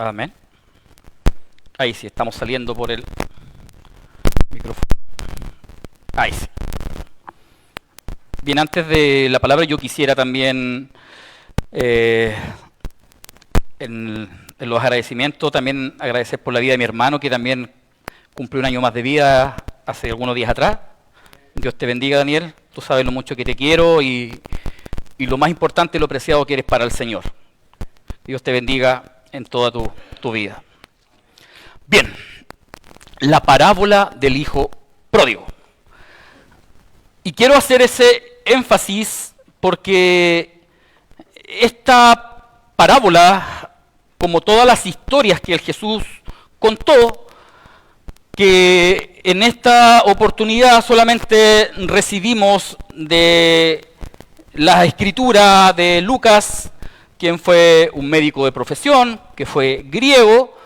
Amén. Ahí sí, estamos saliendo por el micrófono. Ahí sí. Bien, antes de la palabra yo quisiera también, en los agradecimientos, también agradecer por la vida de mi hermano, que también cumplió un año más de vida hace algunos días atrás. Dios te bendiga, Daniel. Tú sabes lo mucho que te quiero y lo más importante, lo preciado que eres para el Señor. Dios te bendiga en toda tu vida. Bien, la parábola del hijo pródigo. Y quiero hacer ese énfasis porque esta parábola, como todas las historias que el Jesús contó, que en esta oportunidad solamente recibimos de la escritura de Lucas, quien fue un médico de profesión, que fue griego.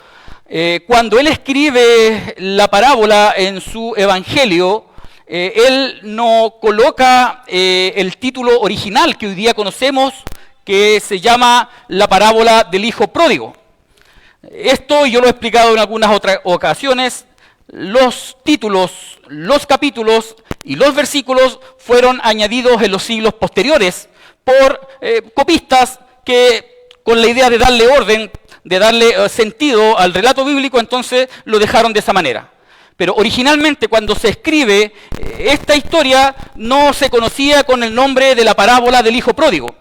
Cuando él escribe la parábola en su evangelio, él no coloca el título original que hoy día conocemos, que se llama la parábola del hijo pródigo. Esto yo lo he explicado en algunas otras ocasiones. Los títulos, los capítulos y los versículos fueron añadidos en los siglos posteriores por copistas que, con la idea de darle orden, de darle sentido al relato bíblico, entonces lo dejaron de esa manera. Pero originalmente, cuando se escribe esta historia, no se conocía con el nombre de la parábola del hijo pródigo.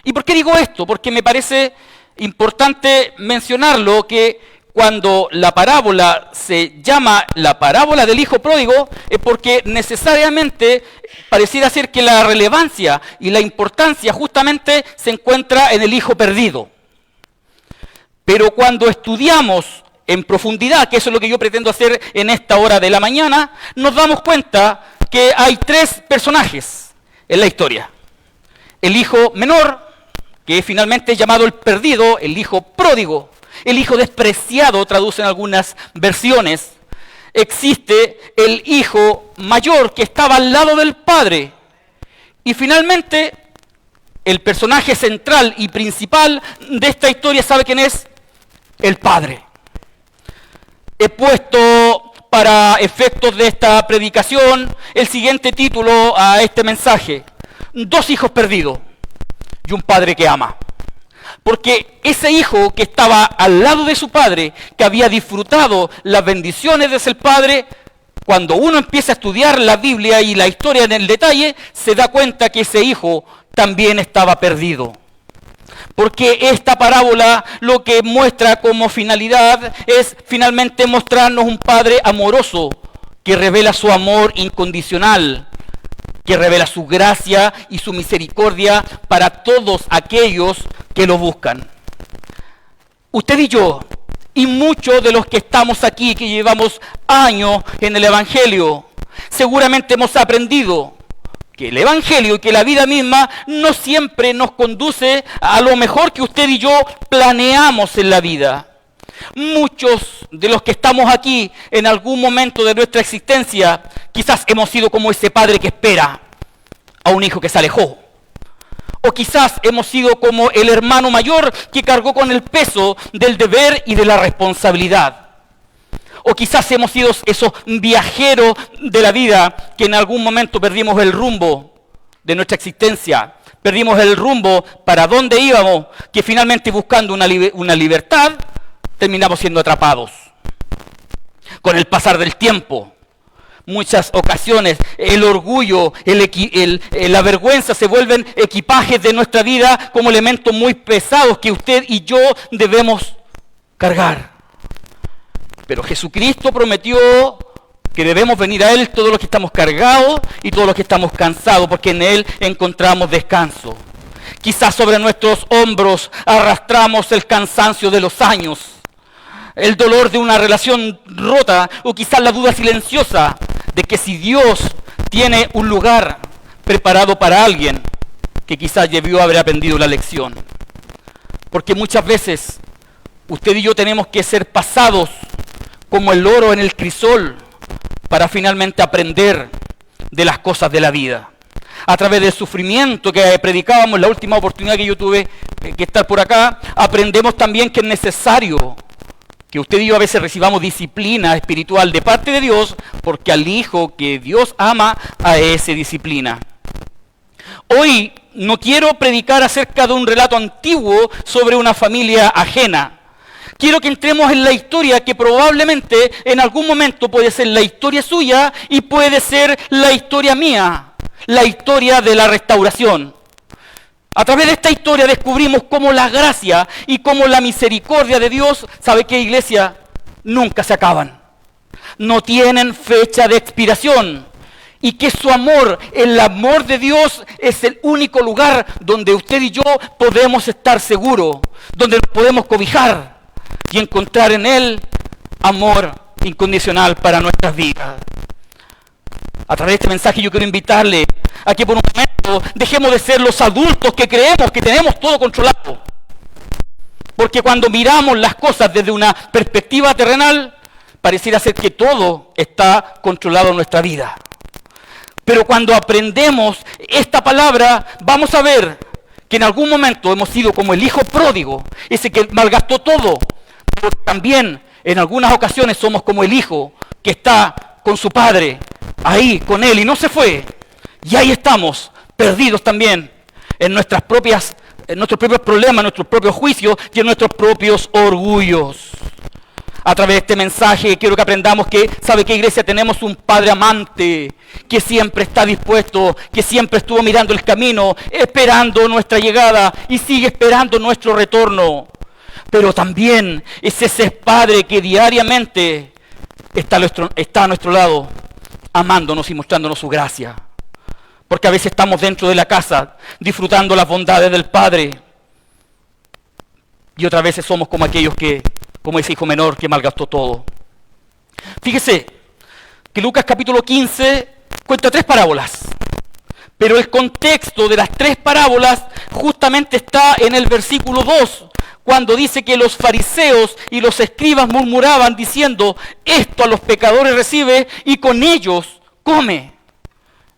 ¿Y por qué digo esto? Porque me parece importante mencionarlo, que cuando la parábola se llama la parábola del hijo pródigo, es porque necesariamente pareciera ser que la relevancia y la importancia justamente se encuentra en el hijo perdido. Pero cuando estudiamos en profundidad, que eso es lo que yo pretendo hacer en esta hora de la mañana, nos damos cuenta que hay tres personajes en la historia. El hijo menor, que finalmente es llamado el perdido, el hijo pródigo. El hijo despreciado, traducen algunas versiones. Existe el hijo mayor que estaba al lado del padre. Y finalmente, el personaje central y principal de esta historia, ¿sabe quién es? El padre. He puesto para efectos de esta predicación el siguiente título a este mensaje: Dos hijos perdidos y un padre que ama. Porque ese hijo que estaba al lado de su padre, que había disfrutado las bendiciones de ser padre, cuando uno empieza a estudiar la Biblia y la historia en el detalle, se da cuenta que ese hijo también estaba perdido. Porque esta parábola lo que muestra como finalidad es finalmente mostrarnos un padre amoroso que revela su amor incondicional, que revela su gracia y su misericordia para todos aquellos que lo buscan. Usted y yo, y muchos de los que estamos aquí, que llevamos años en el Evangelio, seguramente hemos aprendido que el Evangelio y que la vida misma no siempre nos conduce a lo mejor que usted y yo planeamos en la vida. Muchos de los que estamos aquí en algún momento de nuestra existencia, quizás hemos sido como ese padre que espera a un hijo que se alejó. O quizás hemos sido como el hermano mayor que cargó con el peso del deber y de la responsabilidad. O quizás hemos sido esos viajeros de la vida que en algún momento perdimos el rumbo de nuestra existencia. Perdimos el rumbo para dónde íbamos, que finalmente buscando una libertad, terminamos siendo atrapados. Con el pasar del tiempo, muchas ocasiones, el orgullo, la vergüenza se vuelven equipajes de nuestra vida como elementos muy pesados que usted y yo debemos cargar. Pero Jesucristo prometió que debemos venir a Él todos los que estamos cargados y todos los que estamos cansados, porque en Él encontramos descanso. Quizás sobre nuestros hombros arrastramos el cansancio de los años, el dolor de una relación rota, o quizás la duda silenciosa de que si Dios tiene un lugar preparado para alguien que quizás debió haber aprendido la lección. Porque muchas veces usted y yo tenemos que ser pasados como el oro en el crisol para finalmente aprender de las cosas de la vida. A través del sufrimiento que predicábamos la última oportunidad que yo tuve que estar por acá, aprendemos también que es necesario que usted y yo a veces recibamos disciplina espiritual de parte de Dios, porque al hijo que Dios ama, a ese disciplina. Hoy no quiero predicar acerca de un relato antiguo sobre una familia ajena. Quiero que entremos en la historia que probablemente en algún momento puede ser la historia suya y puede ser la historia mía, la historia de la restauración. A través de esta historia descubrimos cómo la gracia y cómo la misericordia de Dios, ¿sabe qué, iglesia? Nunca se acaban. No tienen fecha de expiración. Y que su amor, el amor de Dios, es el único lugar donde usted y yo podemos estar seguros, donde nos podemos cobijar y encontrar en Él amor incondicional para nuestras vidas. A través de este mensaje yo quiero invitarle a que por un momento dejemos de ser los adultos que creemos que tenemos todo controlado. Porque cuando miramos las cosas desde una perspectiva terrenal, pareciera ser que todo está controlado en nuestra vida. Pero cuando aprendemos esta palabra, vamos a ver que en algún momento hemos sido como el hijo pródigo, ese que malgastó todo. Pero también en algunas ocasiones somos como el hijo que está con su padre, ahí con él, y no se fue. Y ahí estamos, perdidos también en nuestros propios problemas, en nuestros propios juicios y en nuestros propios orgullos. A través de este mensaje quiero que aprendamos que, ¿sabe qué, iglesia? Tenemos un Padre amante que siempre está dispuesto, que siempre estuvo mirando el camino, esperando nuestra llegada y sigue esperando nuestro retorno. Pero también es ese Padre que diariamente está a nuestro lado, amándonos y mostrándonos su gracia. Porque a veces estamos dentro de la casa, disfrutando las bondades del Padre. Y otras veces somos como aquellos que, como ese hijo menor que malgastó todo. Fíjese que Lucas capítulo 15 cuenta 3 parábolas. Pero el contexto de las 3 parábolas justamente está en el versículo 2, cuando dice que los fariseos y los escribas murmuraban diciendo, esto a los pecadores recibe y con ellos come.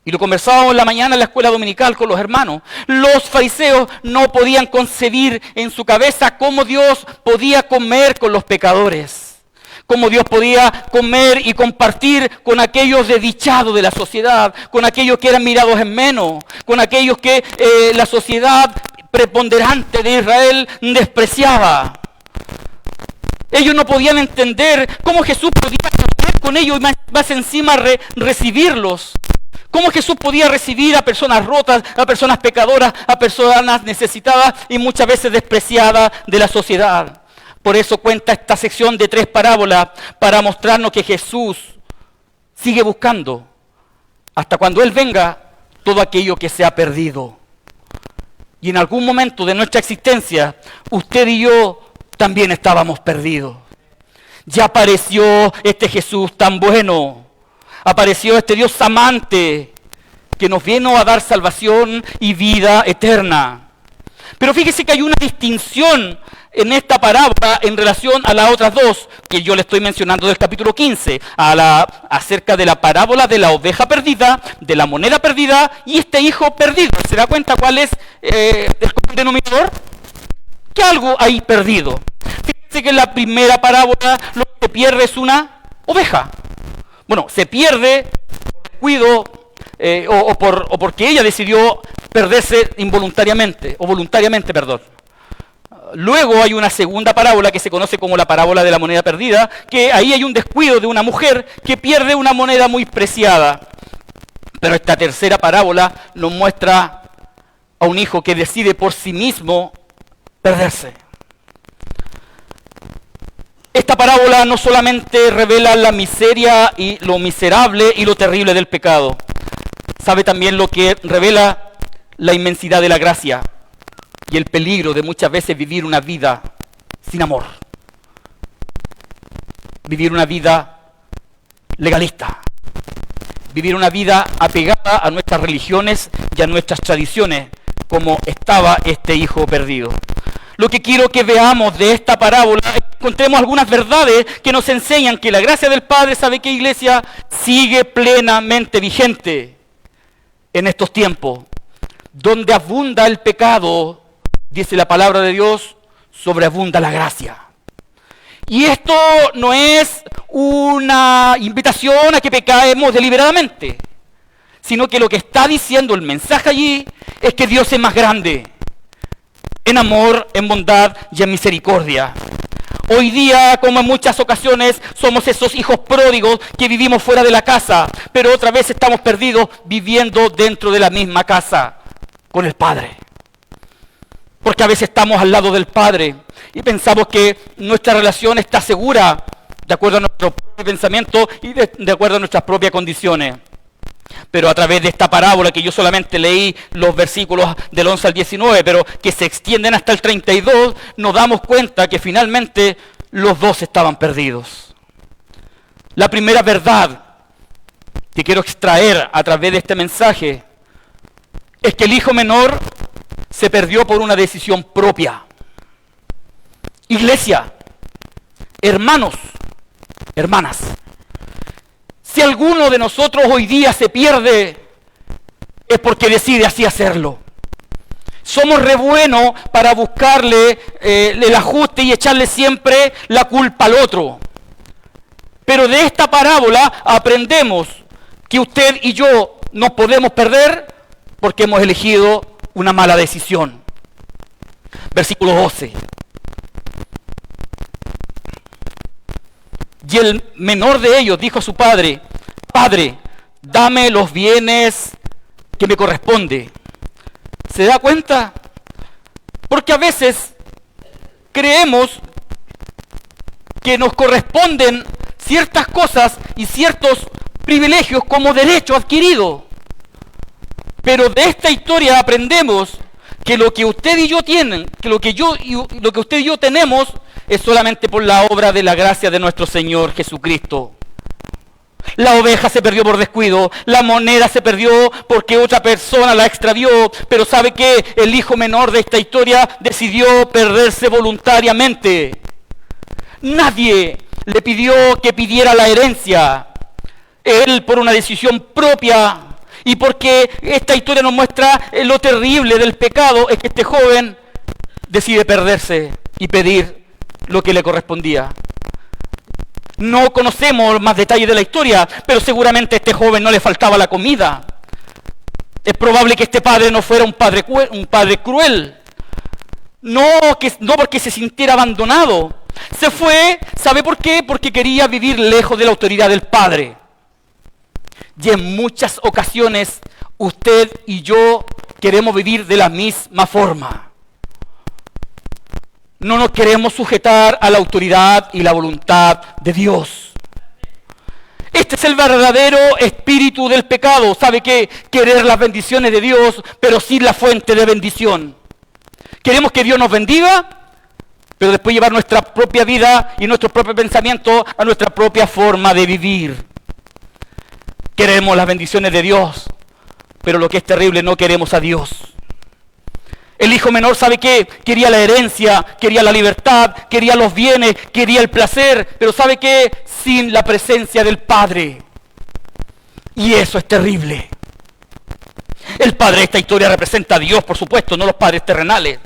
Y lo conversábamos en la mañana en la escuela dominical con los hermanos. Los fariseos no podían concebir en su cabeza cómo Dios podía comer con los pecadores. Cómo Dios podía comer y compartir con aquellos desdichados de la sociedad, con aquellos que eran mirados en menos, con aquellos que la sociedad preponderante de Israel despreciaba. Ellos no podían entender cómo Jesús podía comer con ellos y más encima recibirlos. Cómo Jesús podía recibir a personas rotas, a personas pecadoras, a personas necesitadas y muchas veces despreciadas de la sociedad. Por eso cuenta esta sección de 3 parábolas para mostrarnos que Jesús sigue buscando hasta cuando Él venga todo aquello que se ha perdido. Y en algún momento de nuestra existencia, usted y yo también estábamos perdidos. Ya apareció este Jesús tan bueno. Apareció este Dios amante que nos vino a dar salvación y vida eterna. Pero fíjese que hay una distinción en esta parábola en relación a las otras 2 que yo le estoy mencionando del capítulo 15, acerca de la parábola de la oveja perdida, de la moneda perdida y este hijo perdido. ¿Se da cuenta cuál es el común denominador? Que algo hay perdido. Fíjese que en la primera parábola lo que se pierde es una oveja. Bueno, se pierde por descuido o porque ella decidió perderse involuntariamente, o voluntariamente, perdón. Luego hay una segunda parábola que se conoce como la parábola de la moneda perdida, que ahí hay un descuido de una mujer que pierde una moneda muy preciada. Pero esta tercera parábola nos muestra a un hijo que decide por sí mismo perderse. Esta parábola no solamente revela la miseria y lo miserable y lo terrible del pecado, sabe también lo que revela la inmensidad de la gracia y el peligro de muchas veces vivir una vida sin amor. Vivir una vida legalista. Vivir una vida apegada a nuestras religiones y a nuestras tradiciones, como estaba este hijo perdido. Lo que quiero que veamos de esta parábola es que encontremos algunas verdades que nos enseñan que la gracia del Padre, ¿sabe qué, iglesia? Sigue plenamente vigente en estos tiempos. Donde abunda el pecado, dice la palabra de Dios, sobreabunda la gracia. Y esto no es una invitación a que pecamos deliberadamente, sino que lo que está diciendo el mensaje allí es que Dios es más grande, en amor, en bondad y en misericordia. Hoy día, como en muchas ocasiones, somos esos hijos pródigos que vivimos fuera de la casa, pero otra vez estamos perdidos viviendo dentro de la misma casa con el Padre. Porque a veces estamos al lado del Padre y pensamos que nuestra relación está segura de acuerdo a nuestro propio pensamiento y de acuerdo a nuestras propias condiciones. Pero a través de esta parábola, que yo solamente leí los versículos del 11 al 19, pero que se extienden hasta el 32, nos damos cuenta que finalmente los dos estaban perdidos. La primera verdad que quiero extraer a través de este mensaje es que el hijo menor se perdió por una decisión propia. Iglesia, hermanos, hermanas, si alguno de nosotros hoy día se pierde, es porque decide así hacerlo. Somos re buenos para buscarle el ajuste y echarle siempre la culpa al otro. Pero de esta parábola aprendemos que usted y yo nos podemos perder porque hemos elegido una mala decisión. Versículo 12. Y el menor de ellos dijo a su padre: Padre, dame los bienes que me corresponde. ¿Se da cuenta? Porque a veces creemos que nos corresponden ciertas cosas y ciertos privilegios como derecho adquirido. Pero de esta historia aprendemos que lo que usted y yo tienen, que lo que usted y yo tenemos es solamente por la obra de la gracia de nuestro Señor Jesucristo. La oveja se perdió por descuido, la moneda se perdió porque otra persona la extravió, pero ¿sabe qué? El hijo menor de esta historia decidió perderse voluntariamente. Nadie le pidió que pidiera la herencia. Él, por una decisión propia, y porque esta historia nos muestra lo terrible del pecado, es que este joven decide perderse y pedir lo que le correspondía. No conocemos más detalles de la historia, pero seguramente a este joven no le faltaba la comida. Es probable que este padre no fuera un padre cruel. No porque se sintiera abandonado. Se fue, ¿sabe por qué? Porque quería vivir lejos de la autoridad del padre. Y en muchas ocasiones usted y yo queremos vivir de la misma forma. No nos queremos sujetar a la autoridad y la voluntad de Dios. Este es el verdadero espíritu del pecado. ¿Sabe qué? Querer las bendiciones de Dios, pero sin la fuente de bendición. Queremos que Dios nos bendiga, pero después llevar nuestra propia vida y nuestro propio pensamiento a nuestra propia forma de vivir. Queremos las bendiciones de Dios, pero lo que es terrible, no queremos a Dios. El hijo menor, ¿sabe qué? Quería la herencia, quería la libertad, quería los bienes, quería el placer, pero ¿sabe qué? Sin la presencia del Padre. Y eso es terrible. El Padre de esta historia representa a Dios, por supuesto, no los padres terrenales.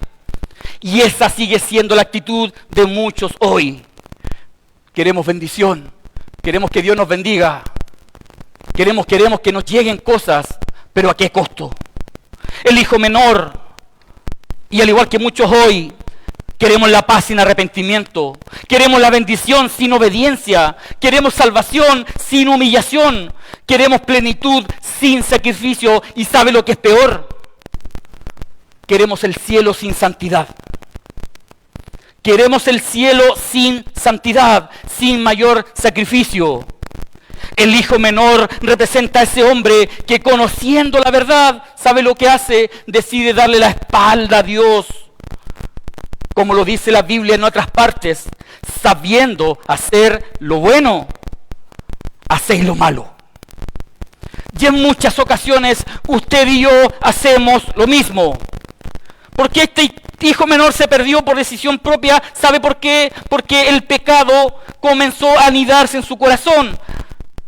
Y esa sigue siendo la actitud de muchos hoy. Queremos bendición, queremos que Dios nos bendiga, queremos que nos lleguen cosas, pero ¿a qué costo? El hijo menor, y al igual que muchos hoy, queremos la paz sin arrepentimiento, queremos la bendición sin obediencia, queremos salvación sin humillación, queremos plenitud sin sacrificio, y ¿sabe lo que es peor? Queremos el cielo sin santidad. Queremos el cielo sin santidad, sin mayor sacrificio. El hijo menor representa a ese hombre que, conociendo la verdad, ¿sabe lo que hace? Decide darle la espalda a Dios. Como lo dice la Biblia en otras partes, sabiendo hacer lo bueno, hacéis lo malo. Y en muchas ocasiones usted y yo hacemos lo mismo. Porque este hijo menor se perdió por decisión propia. ¿Sabe por qué? Porque el pecado comenzó a anidarse en su corazón.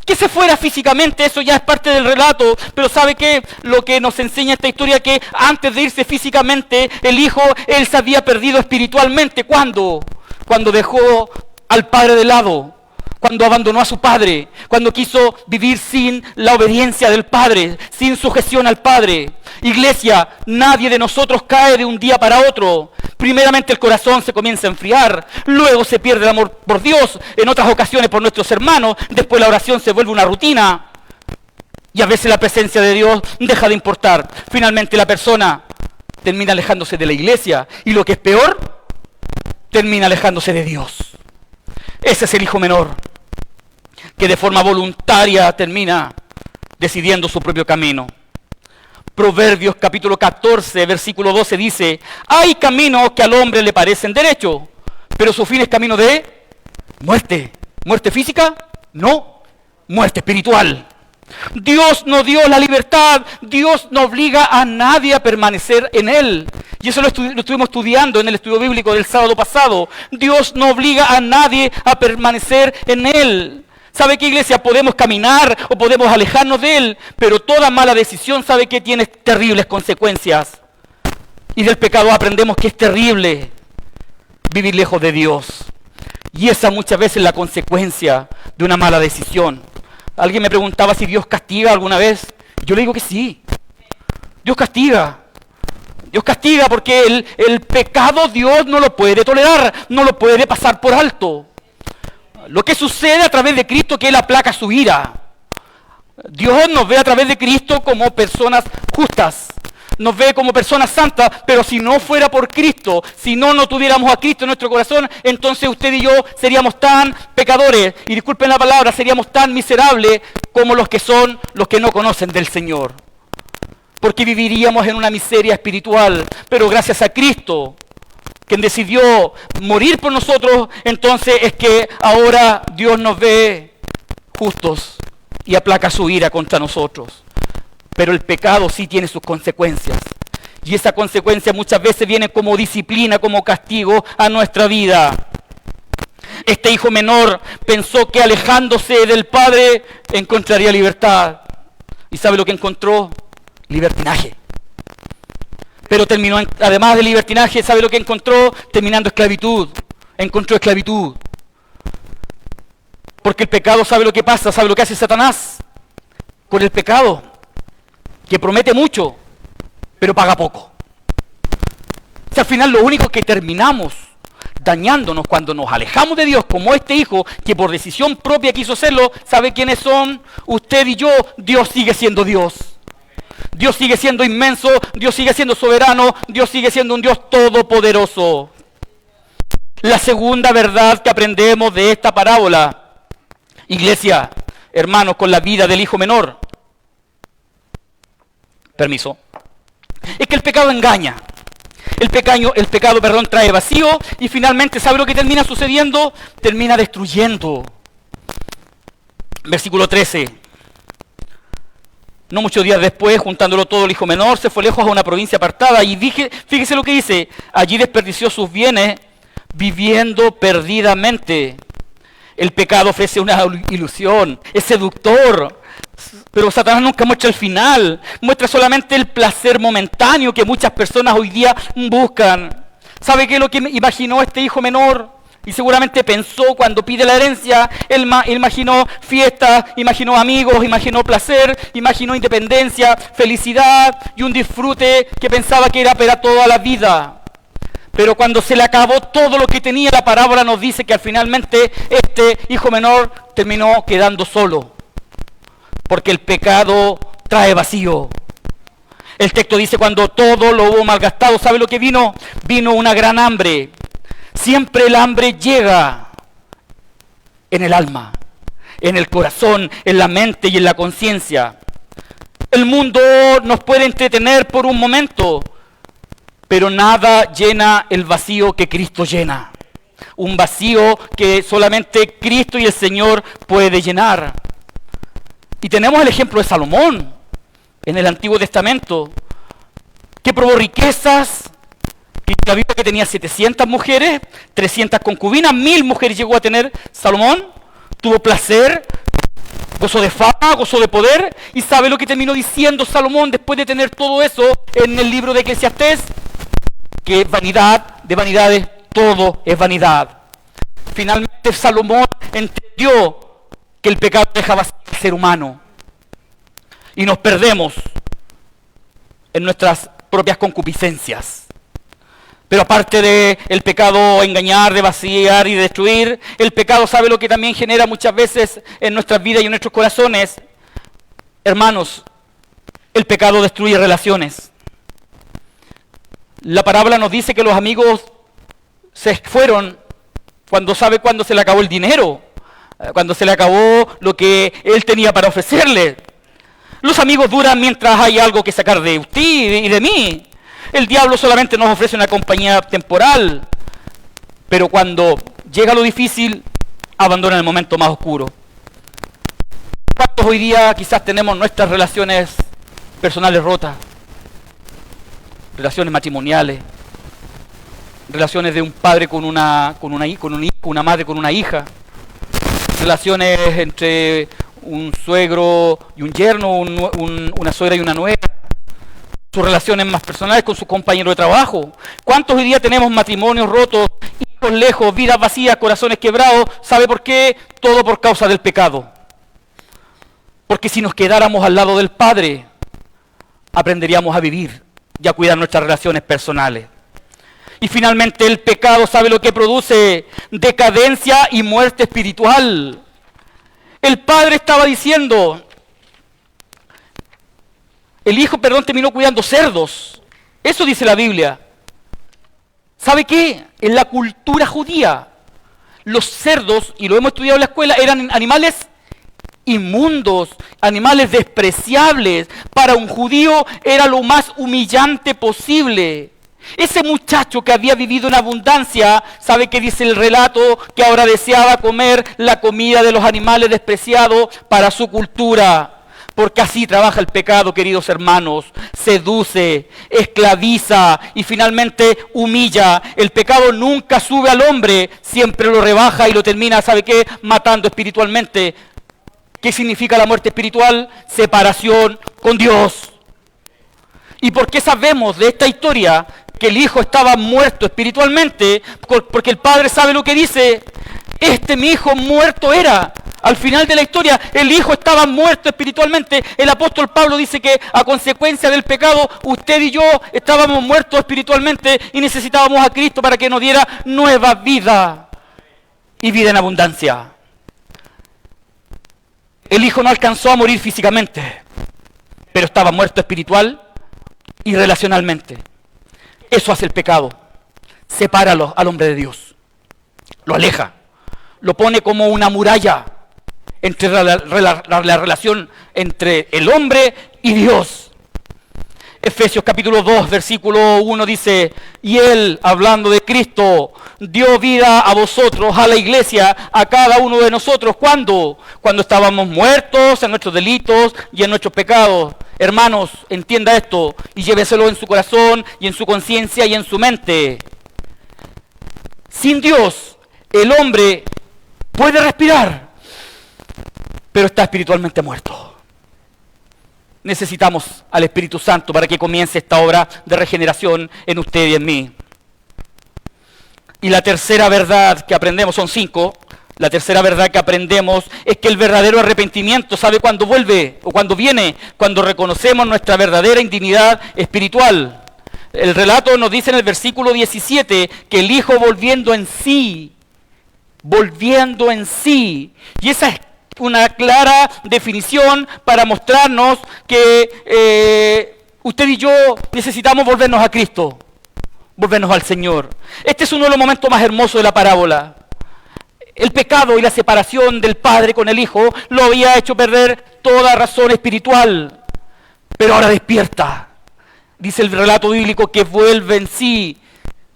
Que se fuera físicamente, eso ya es parte del relato, pero ¿sabe qué? Lo que nos enseña esta historia, que antes de irse físicamente, el hijo, él se había perdido espiritualmente. ¿Cuándo? Cuando dejó al padre de lado, cuando abandonó a su padre, cuando quiso vivir sin la obediencia del padre, sin sujeción al padre. Iglesia, nadie de nosotros cae de un día para otro. Primeramente el corazón se comienza a enfriar, luego se pierde el amor por Dios, en otras ocasiones por nuestros hermanos, después la oración se vuelve una rutina y a veces la presencia de Dios deja de importar. Finalmente la persona termina alejándose de la iglesia y lo que es peor, termina alejándose de Dios. Ese es el hijo menor, que de forma voluntaria termina decidiendo su propio camino. Proverbios capítulo 14, versículo 12 dice: hay caminos que al hombre le parecen derechos, pero su fin es camino de muerte. ¿Muerte física? No, muerte espiritual. Dios no dio la libertad, Dios no obliga a nadie a permanecer en Él. Y eso lo estuvimos estudiando en el estudio bíblico del sábado pasado. Dios no obliga a nadie a permanecer en Él. ¿Sabe qué, iglesia? Podemos caminar o podemos alejarnos de Él, pero toda mala decisión, ¿sabe qué? Tiene terribles consecuencias. Y del pecado aprendemos que es terrible vivir lejos de Dios. Y esa muchas veces es la consecuencia de una mala decisión. Alguien me preguntaba si Dios castiga alguna vez. Yo le digo que sí. Dios castiga. Dios castiga porque el pecado Dios no lo puede tolerar, no lo puede pasar por alto. Lo que sucede a través de Cristo es que Él aplaca su ira. Dios nos ve a través de Cristo como personas justas. Nos ve como personas santas, pero si no fuera por Cristo, si no tuviéramos a Cristo en nuestro corazón, entonces usted y yo seríamos tan pecadores, y disculpen la palabra, seríamos tan miserables como los que no conocen del Señor. Porque viviríamos en una miseria espiritual, pero gracias a Cristo, quien decidió morir por nosotros, entonces es que ahora Dios nos ve justos y aplaca su ira contra nosotros. Pero el pecado sí tiene sus consecuencias. Y esa consecuencia muchas veces viene como disciplina, como castigo a nuestra vida. Este hijo menor pensó que alejándose del padre encontraría libertad. ¿Y sabe lo que encontró? Libertinaje. Pero terminó, además de libertinaje, ¿sabe lo que encontró? Terminando esclavitud. Encontró esclavitud. Porque el pecado, ¿sabe lo que pasa? ¿Sabe lo que hace Satanás con el pecado? Que promete mucho, pero paga poco. O sea, al final lo único que terminamos dañándonos cuando nos alejamos de Dios, como este hijo que por decisión propia quiso hacerlo, ¿sabe quiénes son? Usted y yo. Dios sigue siendo Dios. Dios sigue siendo inmenso, Dios sigue siendo soberano, Dios sigue siendo un Dios todopoderoso. La segunda verdad que aprendemos de esta parábola, iglesia, hermanos, con la vida del hijo menor, es que el pecado engaña. El pecado, trae vacío y finalmente, ¿sabe lo que termina sucediendo? Termina destruyendo. Versículo 13. No muchos días después, juntándolo todo, el hijo menor se fue lejos a una provincia apartada y fíjese lo que dice, allí desperdició sus bienes viviendo perdidamente. El pecado ofrece una ilusión, es seductor, pero Satanás nunca muestra el final, muestra solamente el placer momentáneo que muchas personas hoy día buscan. ¿Sabe qué es lo que imaginó este hijo menor? Y seguramente pensó cuando pide la herencia, él imaginó fiestas, imaginó amigos, imaginó placer, imaginó independencia, felicidad y un disfrute que pensaba que era para toda la vida. Pero cuando se le acabó todo lo que tenía, la parábola nos dice que finalmente este hijo menor terminó quedando solo. Porque el pecado trae vacío. El texto dice, cuando todo lo hubo malgastado, ¿sabe lo que vino? Vino una gran hambre. Siempre el hambre llega en el alma, en el corazón, en la mente y en la conciencia. El mundo nos puede entretener por un momento, pero nada llena el vacío que Cristo llena. Un vacío que solamente Cristo y el Señor puede llenar. Y tenemos el ejemplo de Salomón en el Antiguo Testamento, que probó riquezas, y la Biblia que tenía 700 mujeres, 300 concubinas, 1000 mujeres llegó a tener Salomón, tuvo placer, gozo de fama, gozo de poder, y ¿sabe lo que terminó diciendo Salomón después de tener todo eso en el libro de Eclesiastés? Que vanidad de vanidades, todo es vanidad. Finalmente Finalmente Salomón entendió que el pecado deja vacío al ser humano y nos perdemos en nuestras propias concupiscencias. Pero aparte de el pecado engañar, de vaciar y de destruir, el pecado sabe lo que también genera muchas veces en nuestras vidas y en nuestros corazones. Hermanos, el pecado destruye relaciones. La parábola nos dice que los amigos se fueron cuando se le acabó el dinero, cuando se le acabó lo que él tenía para ofrecerle. Los amigos duran mientras hay algo que sacar de usted y de mí. El diablo solamente nos ofrece una compañía temporal, pero cuando llega lo difícil, abandona el momento más oscuro. ¿Cuántos hoy día quizás tenemos nuestras relaciones personales rotas? Relaciones matrimoniales, relaciones de un padre con un hijo, una madre con una hija, relaciones entre un suegro y un yerno, una suegra y una nuera, sus relaciones más personales con sus compañeros de trabajo. ¿Cuántos hoy día tenemos matrimonios rotos, hijos lejos, vidas vacías, corazones quebrados? ¿Sabe por qué? Todo por causa del pecado. Porque si nos quedáramos al lado del Padre, aprenderíamos a vivir y a cuidar nuestras relaciones personales. Y finalmente el pecado, ¿sabe lo que produce? Decadencia y muerte espiritual. El padre estaba diciendo, el hijo, terminó cuidando cerdos. Eso dice la Biblia. ¿Sabe qué? En la cultura judía, los cerdos, y lo hemos estudiado en la escuela, eran animales inmundos, animales despreciables. Para un judío era lo más humillante posible. Ese muchacho que había vivido en abundancia, ¿sabe qué dice el relato? Que ahora deseaba comer la comida de los animales despreciados para su cultura. Porque así trabaja el pecado, queridos hermanos. Seduce, esclaviza y finalmente humilla. El pecado nunca sube al hombre, siempre lo rebaja y lo termina, ¿sabe qué? Matando espiritualmente. ¿Qué significa la muerte espiritual? Separación con Dios. ¿Y por qué sabemos de esta historia que el hijo estaba muerto espiritualmente? Porque el padre sabe lo que dice. Mi hijo muerto era. Al final de la historia, el hijo estaba muerto espiritualmente. El apóstol Pablo dice que a consecuencia del pecado, usted y yo estábamos muertos espiritualmente y necesitábamos a Cristo para que nos diera nueva vida y vida en abundancia. El hijo no alcanzó a morir físicamente, pero estaba muerto espiritual y relacionalmente. Eso hace el pecado. Separa al hombre de Dios. Lo aleja. Lo pone como una muralla entre la relación entre el hombre y Dios. Efesios capítulo 2, versículo 1 dice, y Él, hablando de Cristo, dio vida a vosotros, a la iglesia, a cada uno de nosotros. ¿Cuándo? Cuando estábamos muertos en nuestros delitos y en nuestros pecados. Hermanos, entienda esto y lléveselo en su corazón y en su conciencia y en su mente. Sin Dios, el hombre puede respirar, pero está espiritualmente muerto. Necesitamos al Espíritu Santo para que comience esta obra de regeneración en usted y en mí. Y la tercera verdad que aprendemos, son 5, la tercera verdad que aprendemos es que el verdadero arrepentimiento, ¿sabe cuándo vuelve o cuándo viene? Cuando reconocemos nuestra verdadera indignidad espiritual. El relato nos dice en el versículo 17 que el hijo volviendo en sí, y esa es una clara definición para mostrarnos que usted y yo necesitamos volvernos a Cristo, volvernos al Señor. Este es uno de los momentos más hermosos de la parábola. El pecado y la separación del padre con el hijo lo había hecho perder toda razón espiritual, pero ahora despierta. Dice el relato bíblico que vuelve en sí,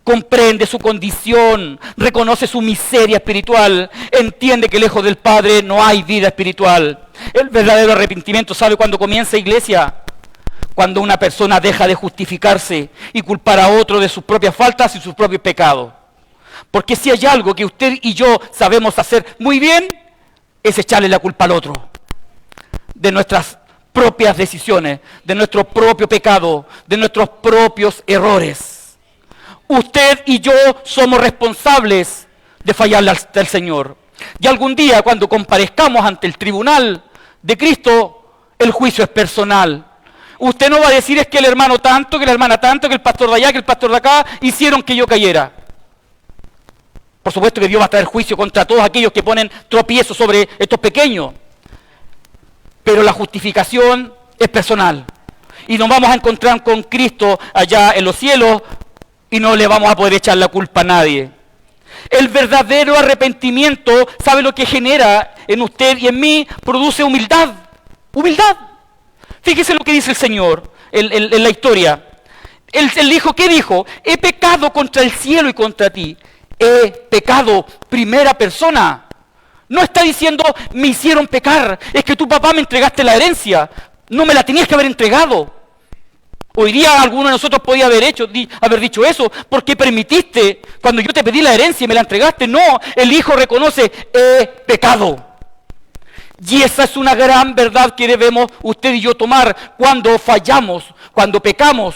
comprende su condición, reconoce su miseria espiritual, entiende que lejos del Padre no hay vida espiritual. El verdadero arrepentimiento, ¿sabe cuándo comienza, iglesia? Cuando una persona deja de justificarse y culpar a otro de sus propias faltas y sus propios pecados. Porque si hay algo que usted y yo sabemos hacer muy bien, es echarle la culpa al otro de nuestras propias decisiones, de nuestro propio pecado, de nuestros propios errores. Usted y yo somos responsables de fallarle al Señor. Y algún día, cuando comparezcamos ante el tribunal de Cristo, el juicio es personal. Usted no va a decir es que el hermano tanto, que la hermana tanto, que el pastor de allá, que el pastor de acá hicieron que yo cayera. Por supuesto que Dios va a traer juicio contra todos aquellos que ponen tropiezos sobre estos pequeños. Pero la justificación es personal. Y nos vamos a encontrar con Cristo allá en los cielos y no le vamos a poder echar la culpa a nadie. El verdadero arrepentimiento, ¿sabe lo que genera en usted y en mí? Produce humildad. Humildad. Fíjese lo que dice el Señor en la historia. Él dijo, ¿qué dijo? He pecado contra el cielo y contra ti. He pecado, primera persona. No está diciendo, me hicieron pecar. Es que tu papá me entregaste la herencia. No me la tenías que haber entregado. Hoy día alguno de nosotros podía haber dicho eso. ¿Por qué permitiste? Cuando yo te pedí la herencia y me la entregaste. No, el hijo reconoce, he pecado. Y esa es una gran verdad que debemos usted y yo tomar cuando fallamos, cuando pecamos.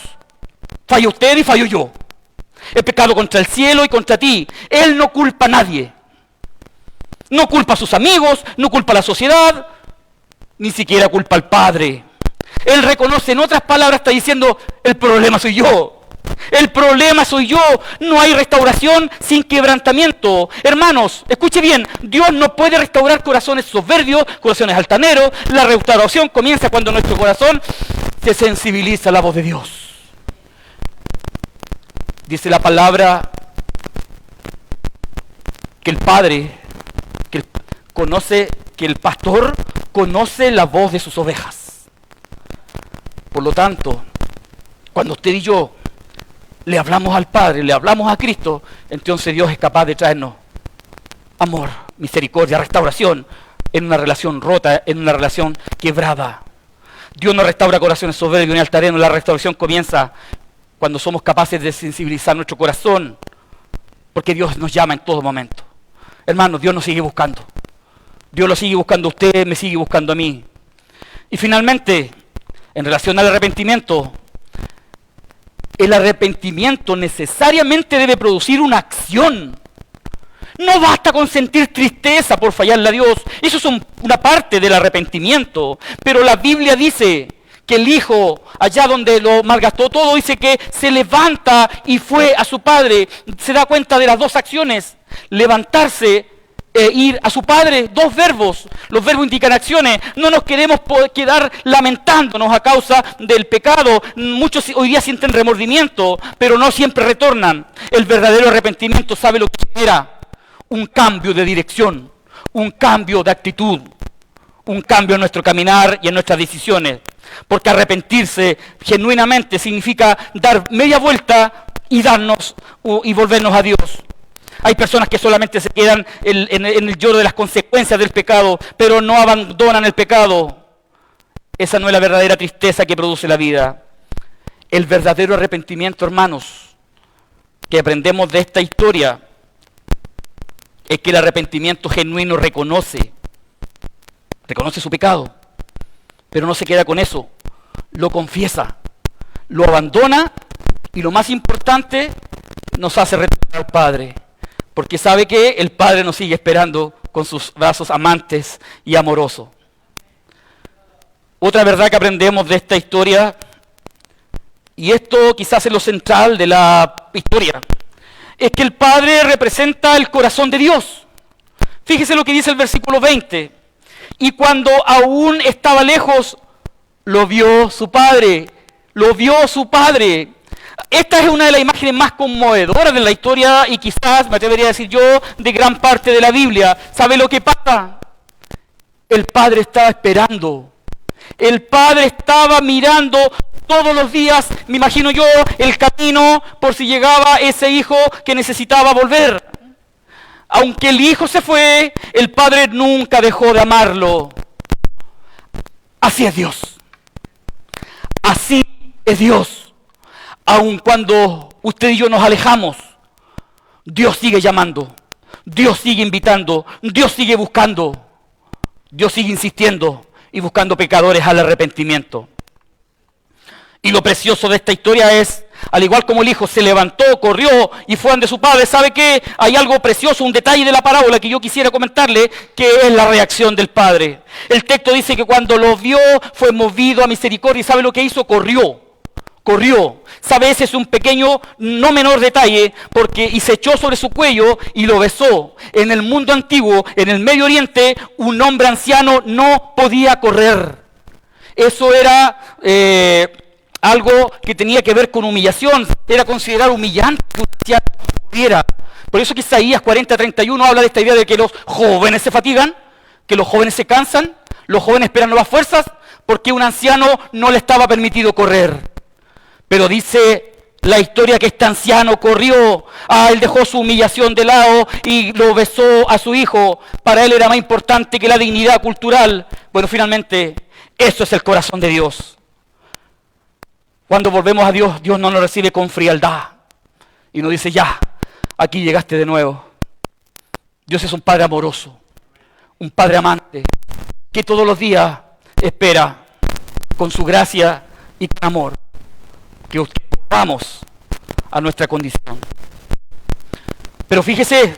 Falla usted y fallo yo. He pecado contra el cielo y contra ti. Él no culpa a nadie. No culpa a sus amigos, no culpa a la sociedad, ni siquiera culpa al Padre. Él reconoce, en otras palabras, está diciendo, el problema soy yo. El problema soy yo. No hay restauración sin quebrantamiento. Hermanos, escuche bien, Dios no puede restaurar corazones soberbios, corazones altaneros. La restauración comienza cuando nuestro corazón se sensibiliza a la voz de Dios. Dice la palabra que el Padre, que el pastor conoce la voz de sus ovejas. Por lo tanto, cuando usted y yo le hablamos al Padre, le hablamos a Cristo, entonces Dios es capaz de traernos amor, misericordia, restauración en una relación rota, en una relación quebrada. Dios no restaura corazones soberbios ni altaneros. La restauración comienza cuando somos capaces de sensibilizar nuestro corazón, porque Dios nos llama en todo momento. Hermanos, Dios nos sigue buscando. Dios lo sigue buscando a usted, me sigue buscando a mí. Y finalmente, en relación al arrepentimiento, el arrepentimiento necesariamente debe producir una acción. No basta con sentir tristeza por fallarle a Dios. Eso es una parte del arrepentimiento. Pero la Biblia dice que el hijo, allá donde lo malgastó todo, dice que se levanta y fue a su padre. Se da cuenta de las dos acciones. Levantarse e ir a su padre, dos verbos. Los verbos indican acciones. No nos queremos quedar lamentándonos a causa del pecado. Muchos hoy día sienten remordimiento, pero no siempre retornan. El verdadero arrepentimiento sabe lo que genera: un cambio de dirección, un cambio de actitud, un cambio en nuestro caminar y en nuestras decisiones. Porque arrepentirse genuinamente significa dar media vuelta y volvernos a Dios. Hay personas que solamente se quedan en el lloro de las consecuencias del pecado, pero no abandonan el pecado. Esa no es la verdadera tristeza que produce la vida. El verdadero arrepentimiento, hermanos, que aprendemos de esta historia, es que el arrepentimiento genuino reconoce su pecado, pero no se queda con eso, lo confiesa, lo abandona y, lo más importante, nos hace retornar al Padre. Porque sabe que el Padre nos sigue esperando con sus brazos amantes y amorosos. Otra verdad que aprendemos de esta historia, y esto quizás es lo central de la historia, es que el Padre representa el corazón de Dios. Fíjese lo que dice el versículo 20. Y cuando aún estaba lejos, lo vio su Padre. Lo vio su Padre. Esta es una de las imágenes más conmovedoras de la historia y quizás, me atrevería a decir yo, de gran parte de la Biblia. ¿Sabe lo que pasa? El Padre estaba esperando. El Padre estaba mirando todos los días, me imagino yo, el camino por si llegaba ese hijo que necesitaba volver. Aunque el hijo se fue, el Padre nunca dejó de amarlo. Así es Dios. Así es Dios. Aun cuando usted y yo nos alejamos, Dios sigue llamando, Dios sigue invitando, Dios sigue buscando, Dios sigue insistiendo y buscando pecadores al arrepentimiento. Y lo precioso de esta historia es, al igual como el hijo se levantó, corrió y fue ante su padre, ¿sabe qué? Hay algo precioso, un detalle de la parábola que yo quisiera comentarle, que es la reacción del padre. El texto dice que cuando lo vio fue movido a misericordia y ¿sabe lo que hizo? Corrió. ¿Sabe? Ese es un pequeño, no menor detalle, y se echó sobre su cuello y lo besó. En el mundo antiguo, en el Medio Oriente, un hombre anciano no podía correr. Eso era algo que tenía que ver con humillación. Era considerado humillante que un anciano corriera. Por eso que Isaías 40:31 habla de esta idea de que los jóvenes se fatigan, que los jóvenes se cansan, los jóvenes esperan nuevas fuerzas, porque un anciano no le estaba permitido correr. Pero dice la historia que este anciano corrió, él dejó su humillación de lado y lo besó a su hijo. Para él era más importante que la dignidad cultural. Bueno, finalmente, eso es el corazón de Dios. Cuando volvemos a Dios, Dios no nos recibe con frialdad y nos dice, ya, aquí llegaste de nuevo. Dios es un Padre amoroso, un Padre amante, que todos los días espera con su gracia y con amor que volvamos a nuestra condición. Pero fíjese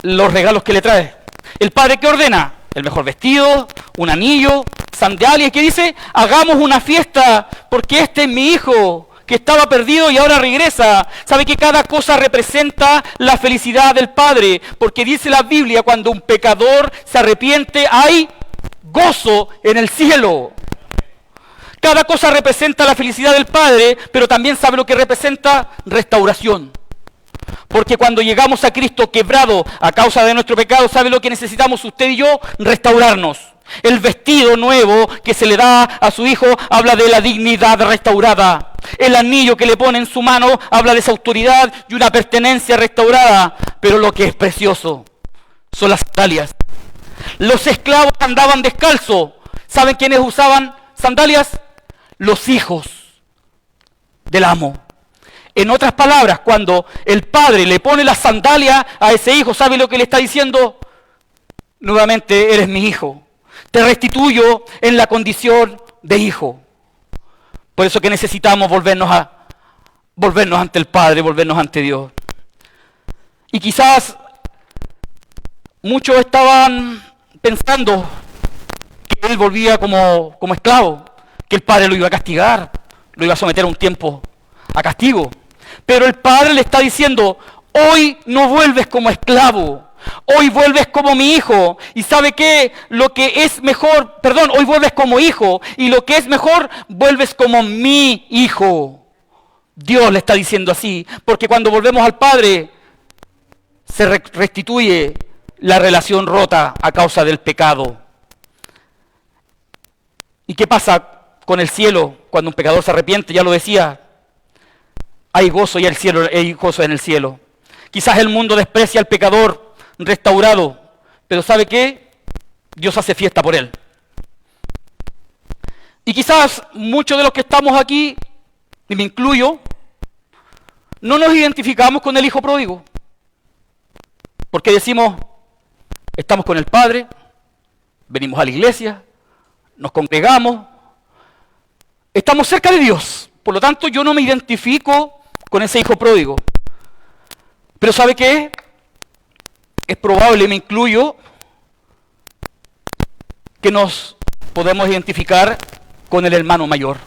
los regalos que le trae. El padre que ordena el mejor vestido, un anillo, sandalias, que dice, hagamos una fiesta porque este es mi hijo que estaba perdido y ahora regresa. ¿Sabe que cada cosa representa la felicidad del Padre? Porque dice la Biblia, cuando un pecador se arrepiente, hay gozo en el cielo. Cada cosa representa la felicidad del Padre, pero también sabe lo que representa restauración. Porque cuando llegamos a Cristo quebrado a causa de nuestro pecado, ¿sabe lo que necesitamos usted y yo? Restaurarnos. El vestido nuevo que se le da a su hijo habla de la dignidad restaurada. El anillo que le pone en su mano habla de esa autoridad y una pertenencia restaurada. Pero lo que es precioso son las sandalias. Los esclavos andaban descalzos. ¿Saben quiénes usaban sandalias? Los hijos del amo. En otras palabras, cuando el padre le pone la sandalia a ese hijo, ¿sabe lo que le está diciendo? Nuevamente, eres mi hijo. Te restituyo en la condición de hijo. Por eso que necesitamos volvernos ante el Padre, volvernos ante Dios. Y quizás muchos estaban pensando que él volvía como esclavo, que el padre lo iba a castigar, lo iba a someter a un tiempo a castigo. Pero el padre le está diciendo, hoy no vuelves como esclavo, hoy vuelves como mi hijo. Y ¿sabe qué? Lo que es mejor, hoy vuelves como hijo, y lo que es mejor, vuelves como mi hijo. Dios le está diciendo así, porque cuando volvemos al Padre, se restituye la relación rota a causa del pecado. ¿Y qué pasa con el cielo cuando un pecador se arrepiente? Ya lo decía, hay gozo y hay gozo en el cielo. Quizás el mundo desprecia al pecador restaurado, pero ¿sabe qué? Dios hace fiesta por él. Y quizás muchos de los que estamos aquí, y me incluyo, no nos identificamos con el hijo pródigo, porque decimos, estamos con el Padre, venimos a la iglesia, nos congregamos, estamos cerca de Dios. Por lo tanto, yo no me identifico con ese hijo pródigo. Pero ¿sabe qué? Es probable, me incluyo, que nos podemos identificar con el hermano mayor.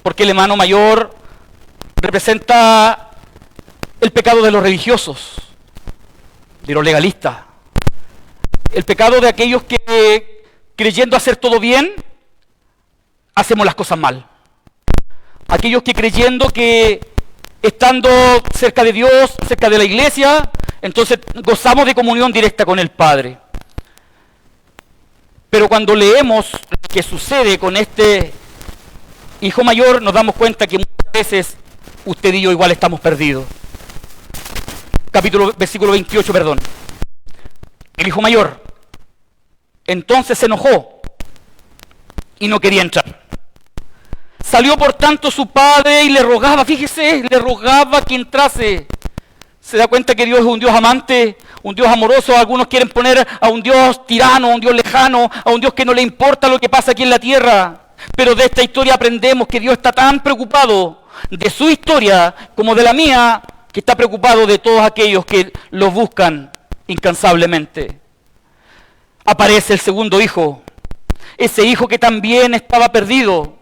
Porque el hermano mayor representa el pecado de los religiosos, de los legalistas. El pecado de aquellos que, creyendo hacer todo bien, hacemos las cosas mal. Aquellos que creyendo que estando cerca de Dios, cerca de la iglesia, entonces gozamos de comunión directa con el Padre. Pero cuando leemos lo que sucede con este hijo mayor, nos damos cuenta que muchas veces usted y yo igual estamos perdidos. Versículo 28, perdón. El hijo mayor entonces se enojó y no quería entrar. Salió por tanto su padre y le rogaba, fíjese, le rogaba que entrase. Se da cuenta que Dios es un Dios amante, un Dios amoroso. Algunos quieren poner a un Dios tirano, a un Dios lejano, a un Dios que no le importa lo que pasa aquí en la tierra. Pero de esta historia aprendemos que Dios está tan preocupado de su historia como de la mía, que está preocupado de todos aquellos que lo buscan incansablemente. Aparece el segundo hijo, ese hijo que también estaba perdido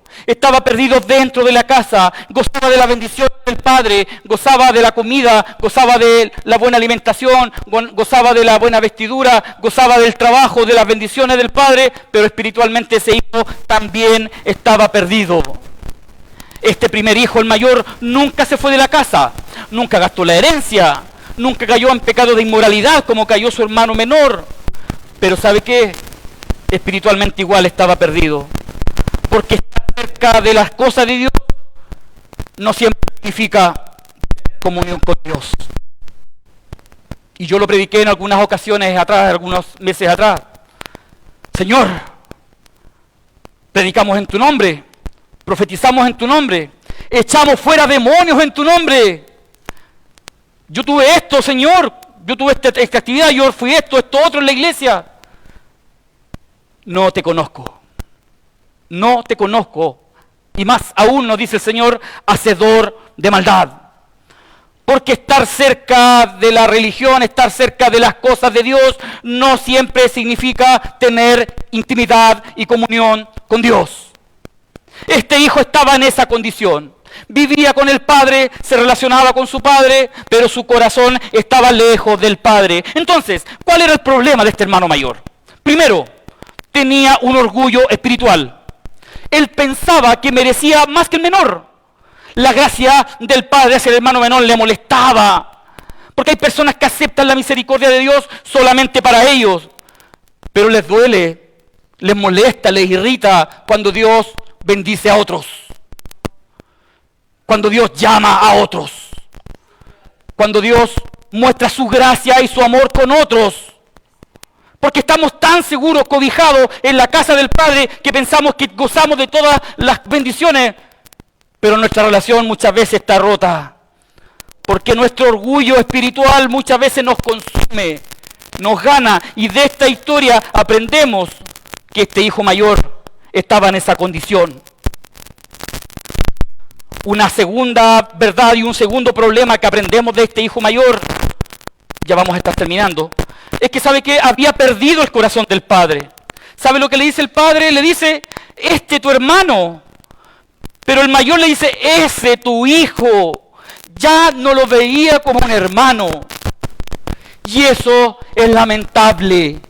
dentro de la casa, gozaba de la bendición del Padre, gozaba de la comida, gozaba de la buena alimentación, gozaba de la buena vestidura, gozaba del trabajo, de las bendiciones del Padre, pero espiritualmente ese hijo también estaba perdido. Este primer hijo, el mayor, nunca se fue de la casa, nunca gastó la herencia, nunca cayó en pecado de inmoralidad como cayó su hermano menor. Pero ¿sabe qué? Espiritualmente igual estaba perdido. Porque estar cerca de las cosas de Dios no siempre significa comunión con Dios. Y yo lo prediqué en algunas ocasiones atrás, algunos meses atrás. Señor, predicamos en tu nombre, profetizamos en tu nombre, echamos fuera demonios en tu nombre. Yo tuve esto, Señor, yo tuve esta actividad, yo fui esto otro en la iglesia. No te conozco. No te conozco. Y más aún nos dice el Señor, hacedor de maldad. Porque estar cerca de la religión, estar cerca de las cosas de Dios, no siempre significa tener intimidad y comunión con Dios. Este hijo estaba en esa condición. Vivía con el padre, se relacionaba con su padre, pero su corazón estaba lejos del padre. Entonces, ¿cuál era el problema de este hermano mayor? Primero, tenía un orgullo espiritual. Él pensaba que merecía más que el menor. La gracia del padre hacia el hermano menor le molestaba. Porque hay personas que aceptan la misericordia de Dios solamente para ellos. Pero les duele, les molesta, les irrita cuando Dios bendice a otros. Cuando Dios llama a otros. Cuando Dios muestra su gracia y su amor con otros. Porque estamos tan seguros, cobijados en la casa del Padre, que pensamos que gozamos de todas las bendiciones, pero nuestra relación muchas veces está rota. Porque nuestro orgullo espiritual muchas veces nos consume, nos gana. Y de esta historia aprendemos que este hijo mayor estaba en esa condición. Una segunda verdad y un segundo problema que aprendemos de este hijo mayor, ya vamos a estar terminando, es que sabe que había perdido el corazón del padre. ¿Sabe lo que le dice el padre? Le dice, tu hermano. Pero el mayor le dice, ese tu hijo. Ya no lo veía como un hermano. Y eso es lamentable.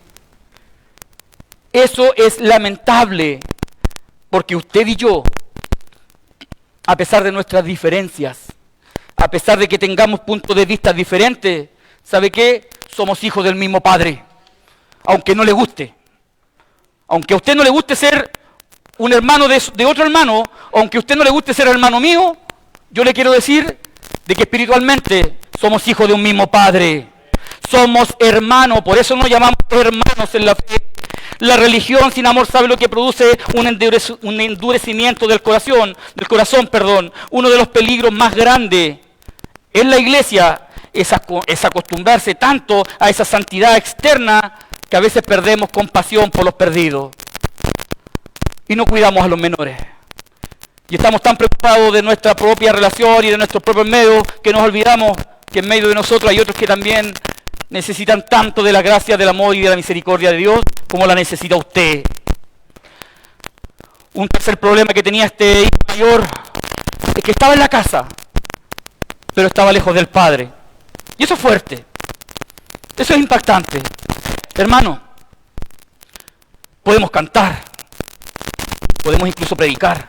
Eso es lamentable. Porque usted y yo, a pesar de nuestras diferencias, a pesar de que tengamos puntos de vista diferentes, ¿sabe qué? Somos hijos del mismo Padre, aunque no le guste. Aunque a usted no le guste ser un hermano de otro hermano, aunque a usted no le guste ser hermano mío, yo le quiero decir de que espiritualmente somos hijos de un mismo Padre. Somos hermanos, por eso nos llamamos hermanos en la fe. La religión sin amor, ¿sabe lo que produce? Un endurecimiento del corazón. Uno de los peligros más grandes en la iglesia es acostumbrarse tanto a esa santidad externa que a veces perdemos compasión por los perdidos y no cuidamos a los menores. Y estamos tan preocupados de nuestra propia relación y de nuestros propios medios que nos olvidamos que en medio de nosotros hay otros que también necesitan tanto de la gracia, del amor y de la misericordia de Dios como la necesita usted. Un tercer problema que tenía este hijo mayor es que estaba en la casa, pero estaba lejos del Padre. Y eso es fuerte. Eso es impactante. Hermano, podemos cantar, podemos incluso predicar,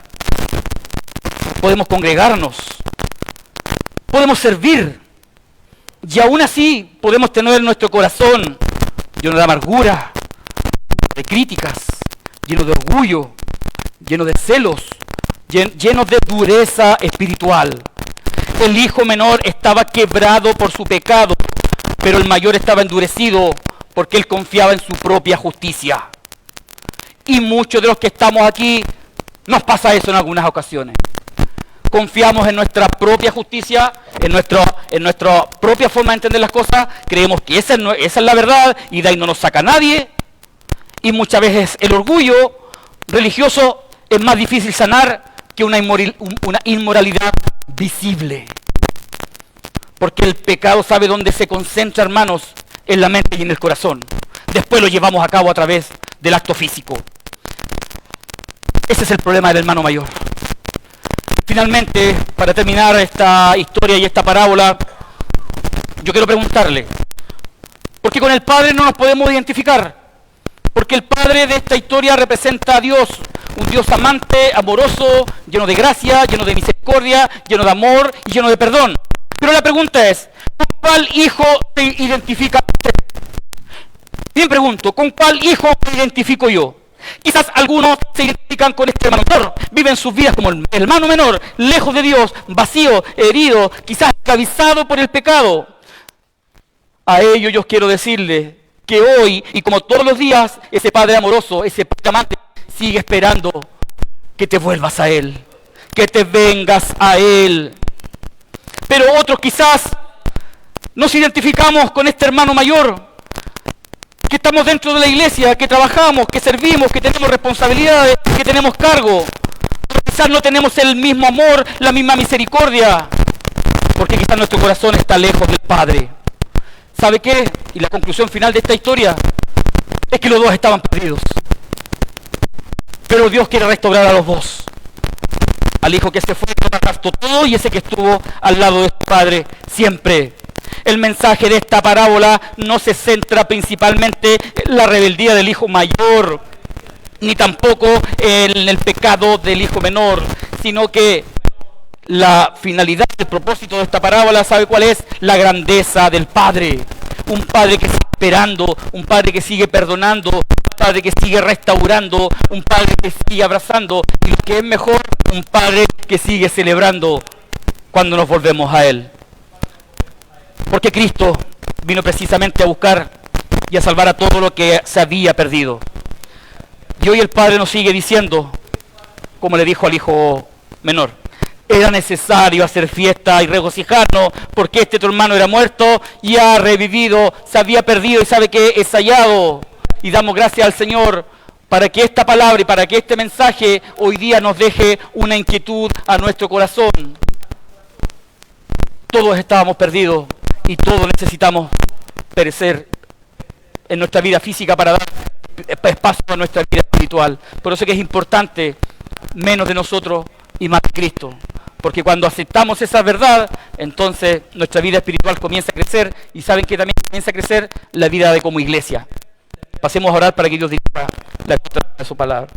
podemos congregarnos, podemos servir, y aún así podemos tener en nuestro corazón lleno de amargura, de críticas, lleno de orgullo, lleno de celos, lleno de dureza espiritual. El hijo menor estaba quebrado por su pecado, pero el mayor estaba endurecido porque él confiaba en su propia justicia. Y muchos de los que estamos aquí nos pasa eso en algunas ocasiones. Confiamos en nuestra propia justicia, en nuestra propia forma de entender las cosas, creemos que esa es la verdad y de ahí no nos saca nadie. Y muchas veces el orgullo religioso es más difícil sanar que una inmoralidad visible. Porque el pecado sabe dónde se concentra, hermanos, en la mente y en el corazón. Después lo llevamos a cabo a través del acto físico. Ese es el problema del hermano mayor. Finalmente, para terminar esta historia y esta parábola, yo quiero preguntarle, ¿por qué con el Padre no nos podemos identificar? Porque el Padre de esta historia representa a Dios, un Dios amante, amoroso, lleno de gracia, lleno de misericordia, lleno de amor y lleno de perdón. Pero la pregunta es, ¿con cuál hijo te identifica usted? Bien pregunto, ¿con cuál hijo me identifico yo? Quizás algunos se identifican con este hermano menor, viven sus vidas como el hermano menor, lejos de Dios, vacío, herido, quizás esclavizado por el pecado. A ellos yo quiero decirles que hoy, y como todos los días, ese Padre amoroso, ese Padre amante, sigue esperando que te vuelvas a Él, que te vengas a Él. Pero otros quizás nos identificamos con este hermano mayor, que estamos dentro de la iglesia, que trabajamos, que servimos, que tenemos responsabilidades, que tenemos cargo. Pero quizás no tenemos el mismo amor, la misma misericordia, porque quizás nuestro corazón está lejos del Padre. ¿Sabe qué? Y la conclusión final de esta historia es que los dos estaban perdidos. Pero Dios quiere restaurar a los dos. Al hijo que se fue, lo gastó todo, y ese que estuvo al lado de su padre siempre. El mensaje de esta parábola no se centra principalmente en la rebeldía del hijo mayor, ni tampoco en el pecado del hijo menor, sino que la finalidad, el propósito de esta parábola, ¿sabe cuál es? La grandeza del Padre. Un Padre que sigue esperando, un Padre que sigue perdonando, un Padre que sigue restaurando, un Padre que sigue abrazando, y lo que es mejor, un Padre que sigue celebrando cuando nos volvemos a Él. Porque Cristo vino precisamente a buscar y a salvar a todo lo que se había perdido. Y hoy el Padre nos sigue diciendo, como le dijo al hijo menor, era necesario hacer fiesta y regocijarnos porque este tu hermano era muerto y ha revivido, se había perdido y sabe que es hallado. Y damos gracias al Señor para que esta palabra y para que este mensaje hoy día nos deje una inquietud a nuestro corazón. Todos estábamos perdidos y todos necesitamos perecer en nuestra vida física para dar espacio a nuestra vida espiritual. Por eso que es importante menos de nosotros y más de Cristo. Porque cuando aceptamos esa verdad, entonces nuestra vida espiritual comienza a crecer, y saben que también comienza a crecer la vida de como iglesia. Pasemos a orar para que Dios dirija la lectura de su palabra.